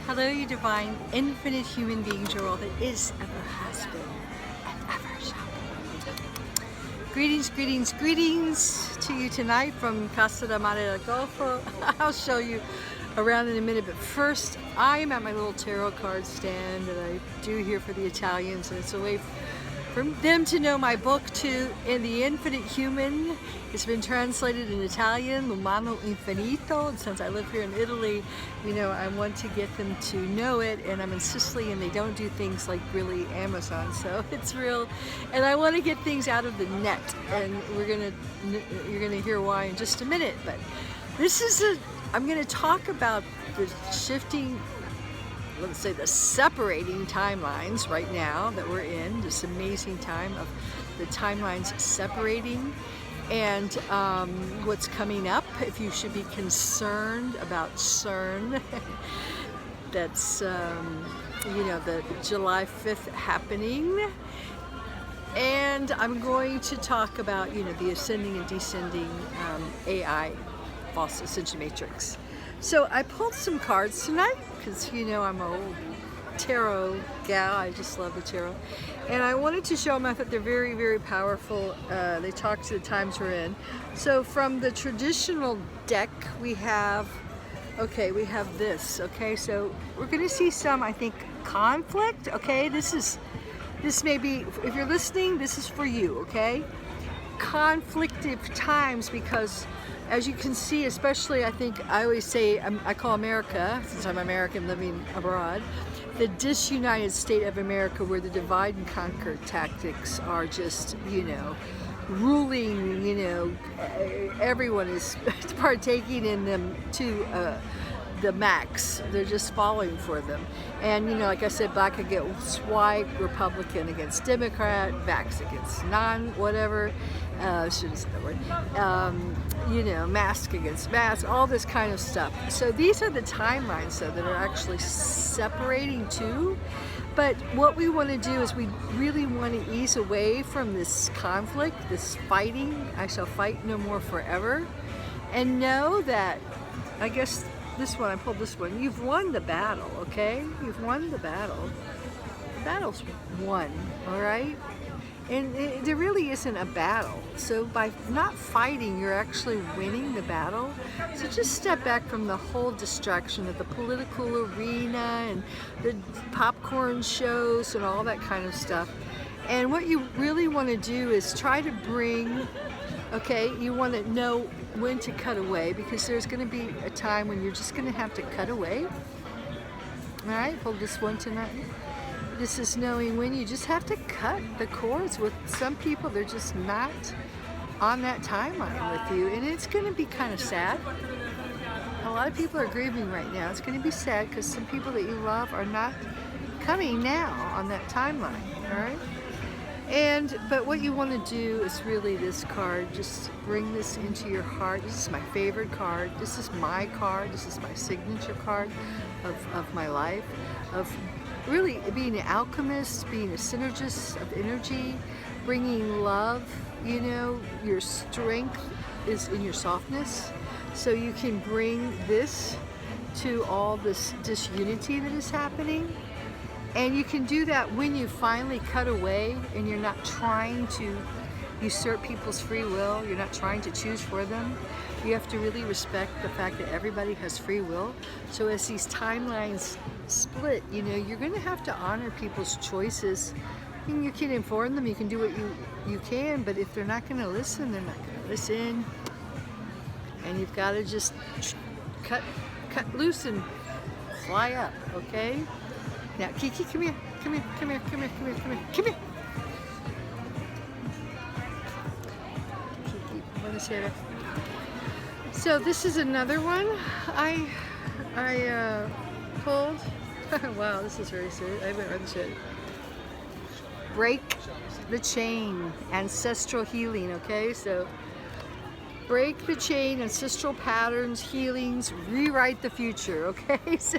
Hello, you divine, infinite human beings, your world that is, ever has been, and ever shall be. Greetings, greetings, greetings to you tonight from Casa de Mare del Golfo. I'll show you around in a minute, but first, I am at my little tarot card stand that I do here for the Italians, and it's a way for them to know my book too. In the Infinite Human, it's been translated in Italian, L'umano infinito, and since I live here in Italy, you know, I want to get them to know it, and I'm in Sicily and they don't do things like really Amazon, so it's real, and I want to get things out of the net, and you're gonna hear why in just a minute. But this is I'm gonna talk about the shifting, let's say the separating timelines right now that we're in, this amazing time of the timelines separating, and what's coming up, if you should be concerned about CERN. That's, you know, the July 5th happening. And I'm going to talk about, you know, the ascending and descending AI, false ascension matrix. So I pulled some cards tonight because, you know, I'm an old tarot gal. I just love the tarot. And I wanted to show them, I thought they're very, very powerful. They talk to the times we're in. So from the traditional deck, we have this, okay? So we're going to see some, I think, conflict, okay? This may be, if you're listening, this is for you, okay? Conflictive times, because as you can see, especially, I think I always say, I call America, since I'm American living abroad, the disunited state of America, where the divide and conquer tactics are just, you know, ruling, you know, everyone is partaking in them to the max. They're just falling for them. And, you know, like I said, black against white, Republican against Democrat, vax against non-whatever, shouldn't say that word, you know, mask against mask, all this kind of stuff. So these are the timelines, though, that are actually separating too. But what we want to do is we really want to ease away from this conflict, this fighting. I shall fight no more forever. And know that, I guess this one, I pulled this one, you've won the battle, okay? You've won the battle. The battle's won, all right? And there really isn't a battle. So by not fighting, you're actually winning the battle. So just step back from the whole distraction of the political arena and the popcorn shows and all that kind of stuff. And what you really want to do is try to bring, okay, you want to know when to cut away, because there's going to be a time when you're just going to have to cut away. All right, pull this one tonight. This is knowing when you just have to cut the cords with some people. They're just not on that timeline with you, and it's going to be kind of sad. A lot of people are grieving right now. It's going to be sad because some people that you love are not coming now on that timeline, all right? But what you want to do is really this card, just bring this into your heart. This is my favorite card. This is my card. This is my signature card of my life, of really being an alchemist, being a synergist of energy, bringing love. You know, your strength is in your softness, so you can bring this to all this disunity that is happening. And you can do that when you finally cut away and you're not trying to usurp people's free will. You're not trying to choose for them. You have to really respect the fact that everybody has free will. So as these timelines split, you know, you're going to have to honor people's choices. And you can inform them, you can do what you can, but if they're not going to listen, they're not going to listen. And you've got to just cut loose and fly up, okay? Now, Kiki, come here, come here, come here, come here, come here, come here, come here. Kiki, buonasera. So this is another one I pulled. Wow, this is very serious. I haven't read this yet. Break the chain, ancestral healing, okay? So break the chain, ancestral patterns, healings, rewrite the future, okay? So,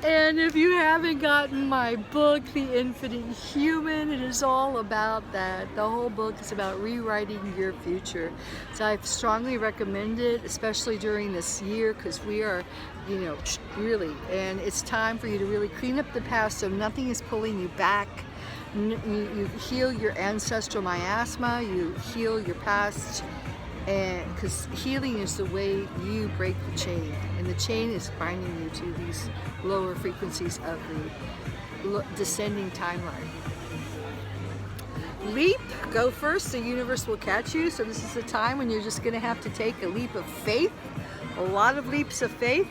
and if you haven't gotten my book, The Infinite Human, it is all about that. The whole book is about rewriting your future. So I strongly recommend it, especially during this year, because we are, you know, really, and it's time for you to really clean up the past so nothing is pulling you back. You heal your ancestral miasma, you heal your past, and because healing is the way you break the chain, and the chain is binding you to these lower frequencies of the descending timeline. Leap, go first, the universe will catch you. So this is the time when you're just going to have to take a leap of faith, a lot of leaps of faith,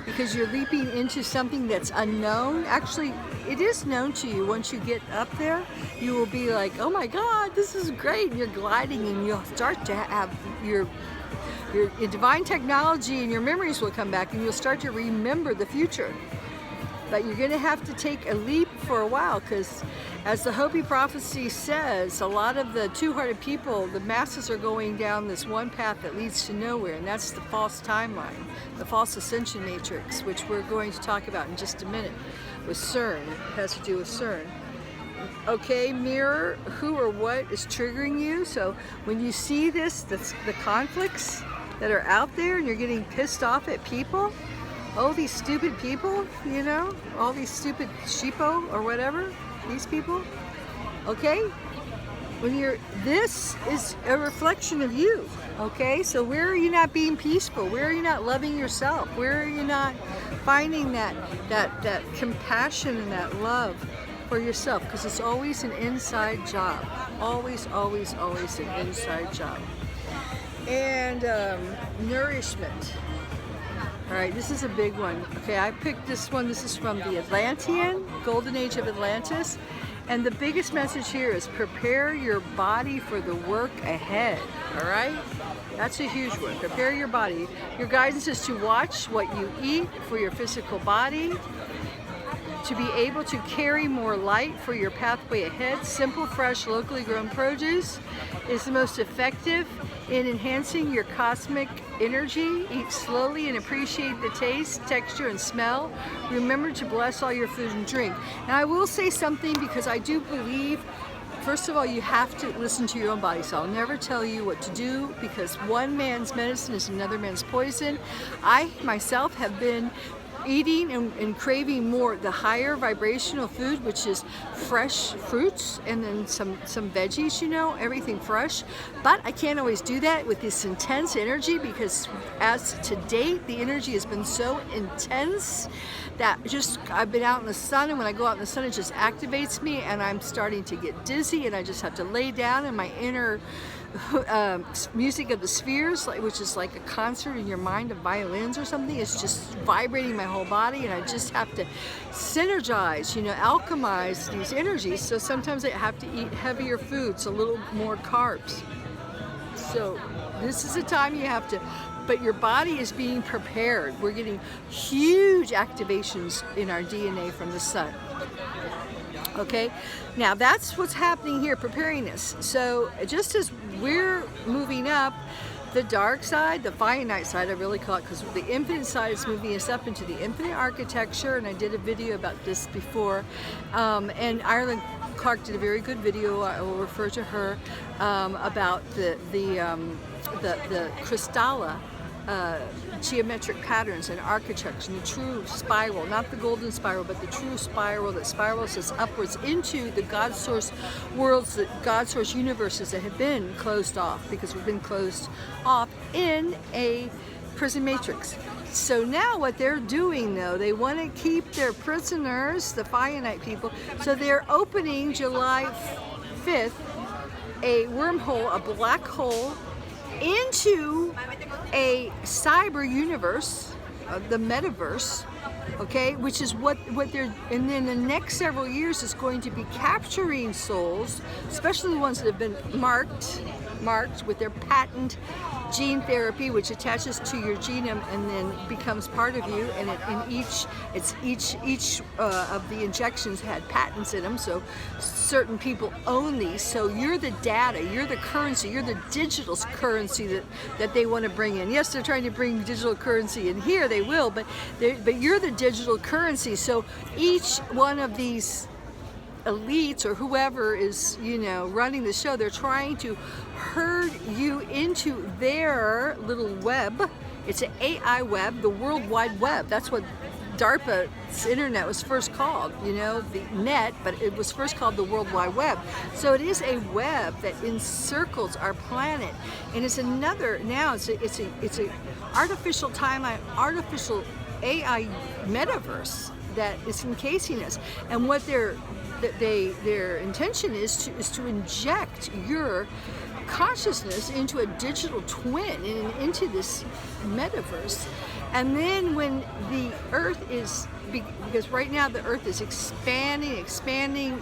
because you're leaping into something that's unknown. Actually, it is known to you. Once you get up there, you will be like, oh my God, this is great. And you're gliding, and you'll start to have your divine technology, and your memories will come back, and you'll start to remember the future. But you're going to have to take a leap for a while, because as the Hopi prophecy says, a lot of the two-hearted people, the masses are going down this one path that leads to nowhere, and that's the false timeline, the false ascension matrix, which we're going to talk about in just a minute with CERN. It has to do with CERN. Okay, mirror who or what is triggering you. So when you see this, the conflicts that are out there, and you're getting pissed off at people, oh, these stupid people, you know, all these stupid sheepo or whatever, these people, okay? This is a reflection of you, okay? So where are you not being peaceful? Where are you not loving yourself? Where are you not finding that compassion and that love for yourself? Because it's always an inside job. Always, always, always an inside job. And nourishment. All right, this is a big one. Okay, I picked this one. This is from the Atlantean, Golden Age of Atlantis. And the biggest message here is prepare your body for the work ahead, all right? That's a huge one. Prepare your body. Your guidance is to watch what you eat for your physical body, to be able to carry more light for your pathway ahead. Simple, fresh, locally grown produce is the most effective in enhancing your cosmic energy. Eat slowly and appreciate the taste, texture, and smell. Remember to bless all your food and drink. Now I will say something, because I do believe, first of all, you have to listen to your own body. So I'll never tell you what to do, because one man's medicine is another man's poison. I myself have been eating and craving more the higher vibrational food, which is fresh fruits and then some veggies, you know, everything fresh. But I can't always do that with this intense energy, because as to date, the energy has been so intense that I've been out in the sun, and when I go out in the sun, it just activates me, and I'm starting to get dizzy, and I just have to lay down, and my inner music of the spheres, which is like a concert in your mind of violins or something, is just vibrating my whole body, and I just have to synergize, you know, alchemize these energies. So sometimes I have to eat heavier foods, a little more carbs. So this is a time you have to, but your body is being prepared. We're getting huge activations in our DNA from the sun. Okay, now that's what's happening here, preparing this. So just as we're moving up, the dark side, the finite side, I really call it, because the infinite side is moving us up into the infinite architecture, and I did a video about this before, and Ireland Clark did a very good video, I will refer to her, about the Crystalla geometric patterns and architecture, and the true spiral, not the golden spiral, but the true spiral that spirals us upwards into the God source worlds, the God source universes that have been closed off, because we've been closed off in a prison matrix. So now what they're doing, though, they want to keep their prisoners, the finite people, so they're opening July 5th a wormhole, a black hole, into a cyber universe, the metaverse, okay, which is what they're, and then the next several years is going to be capturing souls, especially the ones that have been marked with their patent gene therapy, which attaches to your genome and then becomes part of you, and each of the injections had patents in them, so certain people own these. So you're the data, you're the currency, you're the digital currency currency that they want to bring in. Yes, they're trying to bring digital currency in here, they will, but you're the digital currency. So each one of these elites or whoever is, you know, running the show, they're trying to herd you into their little web. It's an AI web, the World Wide Web. That's what DARPA's internet was first called, you know, the net, but it was first called the World Wide Web. So it is a web that encircles our planet, and it's another, now it's a artificial timeline, artificial AI metaverse that is encasing us. And what their intention is to inject your consciousness into a digital twin and into this metaverse. And then when the earth is, because right now the earth is expanding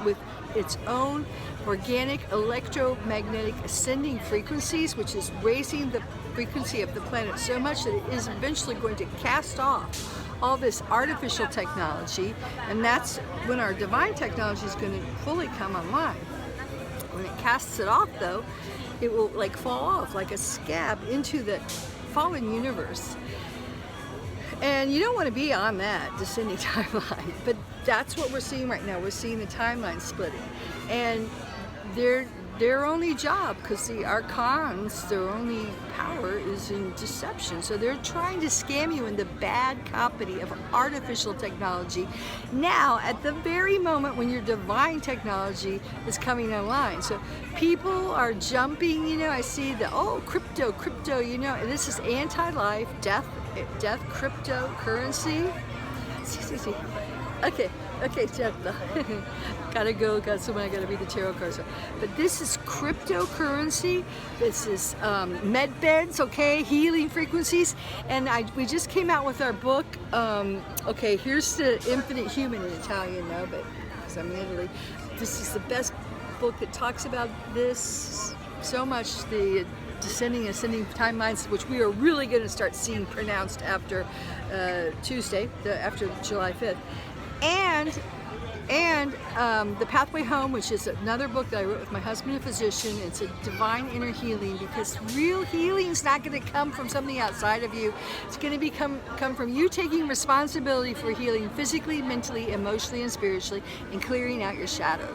with its own organic electromagnetic ascending frequencies, which is raising the frequency of the planet so much that it is eventually going to cast off all this artificial technology, and that's when our divine technology is going to fully come online. When it casts it off, though, it will like fall off like a scab into the fallen universe. And you don't want to be on that descending timeline, but that's what we're seeing right now. We're seeing the timeline splitting, and their only job, because the archons, their only power is in deception. So they're trying to scam you in the bad copy of artificial technology now at the very moment when your divine technology is coming online. So people are jumping, you know, I see the, oh, crypto, you know, and this is anti-life, death, cryptocurrency. See. Okay, Jeff. Gotta go, got someone, I gotta read the tarot cards. But this is cryptocurrency, this is med beds, okay, healing frequencies, and we just came out with our book. Okay, here's the Infinite Human in Italian now, but because I'm in Italy. This is the best book that talks about this so much, the descending, ascending timelines, which we are really going to start seeing pronounced after Tuesday, after July 5th. And The Pathway Home, which is another book that I wrote with my husband, a physician. It's a divine inner healing, because real healing is not going to come from something outside of you. It's going to come from you taking responsibility for healing physically, mentally, emotionally, and spiritually, and clearing out your shadow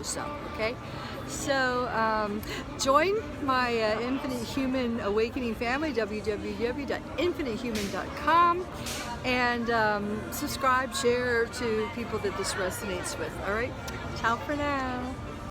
self, okay? So join my Infinite Human Awakening family, www.infinitehuman.com, and subscribe, share to people that this resonates with. All right, ciao for now.